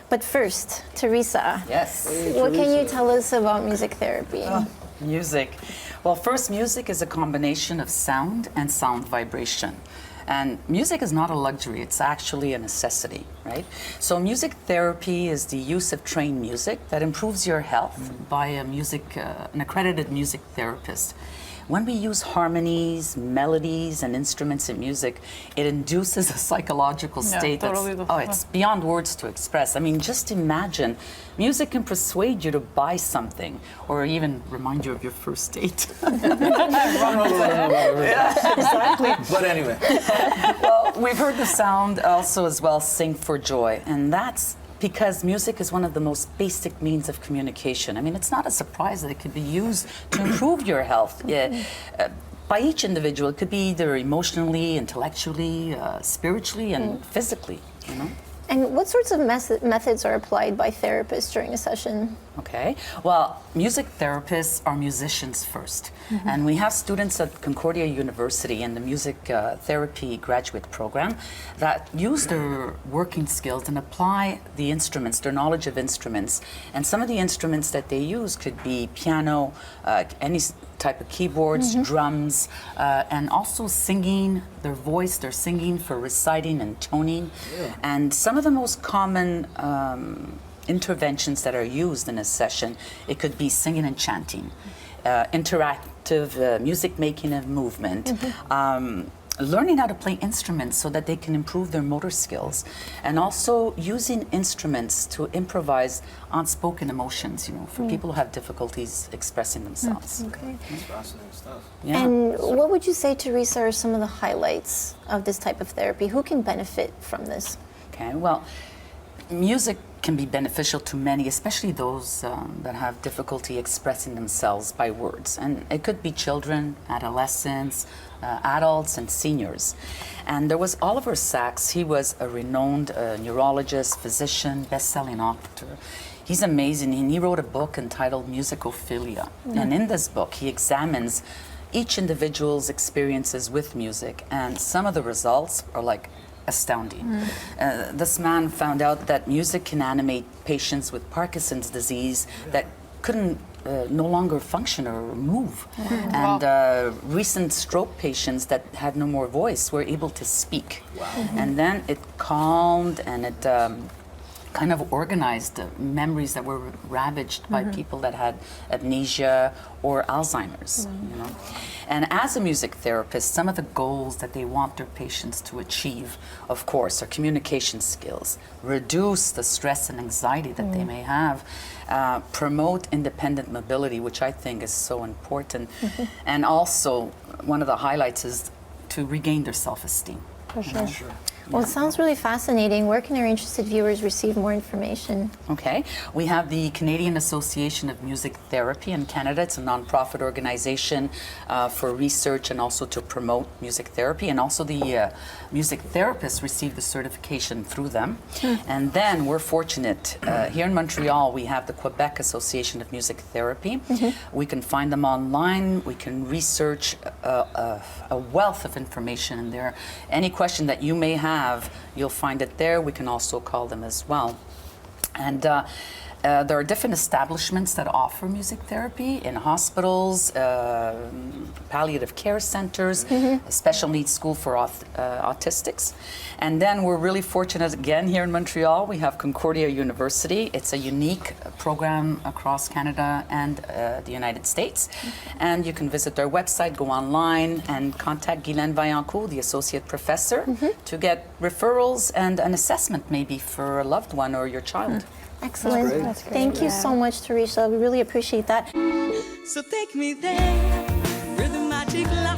But first, Teresa. Yes. What can you tell us about music therapy? Music. Well, first, music is a combination of sound and sound vibration. And music is not a luxury, it's actually a necessity, right? So music therapy is the use of trained music that improves your health by an accredited music therapist. When we use harmonies, melodies, and instruments in music, it induces a psychological state it's beyond words to express. I mean, just imagine, music can persuade you to buy something, or even remind you of your first date. Yeah, exactly. But anyway. Well, we've heard the sound also as well, sing for joy, and that's because music is one of the most basic means of communication. I mean, it's not a surprise that it could be used to improve your health. By each individual, it could be either emotionally, intellectually, spiritually, and physically, you know? And what sorts of methods are applied by therapists during a session? Okay, well, music therapists are musicians first. And we have students at Concordia University in the music therapy graduate program that use their working skills and apply the instruments, their knowledge of instruments. And some of the instruments that they use could be piano, any type of keyboards, drums, and also singing, their voice, their singing for reciting and toning. Yeah. And some of the most common interventions that are used in a session, it could be singing and chanting, interactive music making and movement, learning how to play instruments so that they can improve their motor skills, and also using instruments to improvise unspoken emotions, you know, for people who have difficulties expressing themselves. Okay. That's fascinating stuff. Yeah. And what would you say, Teresa, are some of the highlights of this type of therapy? Who can benefit from this? Okay, well, music can be beneficial to many, especially those that have difficulty expressing themselves by words. And it could be children, adolescents, adults, and seniors. And there was Oliver Sacks. He was a renowned neurologist, physician, best-selling author. He's amazing, and he wrote a book entitled Musicophilia. And in this book, he examines each individual's experiences with music, and some of the results are like astounding. This man found out that music can animate patients with Parkinson's disease that couldn't no longer function or move. And recent stroke patients that had no more voice were able to speak. And then it calmed and it kind of organized the memories that were ravaged by people that had amnesia or Alzheimer's. You know? And as a music therapist, some of the goals that they want their patients to achieve, of course, are communication skills, reduce the stress and anxiety that they may have, promote independent mobility, which I think is so important, and also one of the highlights is to regain their self-esteem. For sure. Well, it sounds really fascinating. Where can our interested viewers receive more information? Okay, we have the Canadian Association of Music Therapy in Canada. It's a nonprofit organization for research and also to promote music therapy, and also the music therapists receive the certification through them. And then we're fortunate, here in Montreal, we have the Quebec Association of Music Therapy. We can find them online. We can research a wealth of information in there. Any question that you may have, you'll find it there. We can also call them as well. And there are different establishments that offer music therapy in hospitals, palliative care centers, a special needs school for autistics. And then we're really fortunate again here in Montreal, we have Concordia University. It's a unique program across Canada and the United States. And you can visit their website, go online, and contact Guylaine Vaillancourt, the associate professor, to get referrals and an assessment maybe for a loved one or your child. Excellent. That's great. Thank you so much, Teresa. We really appreciate that. So take me there, where the magic light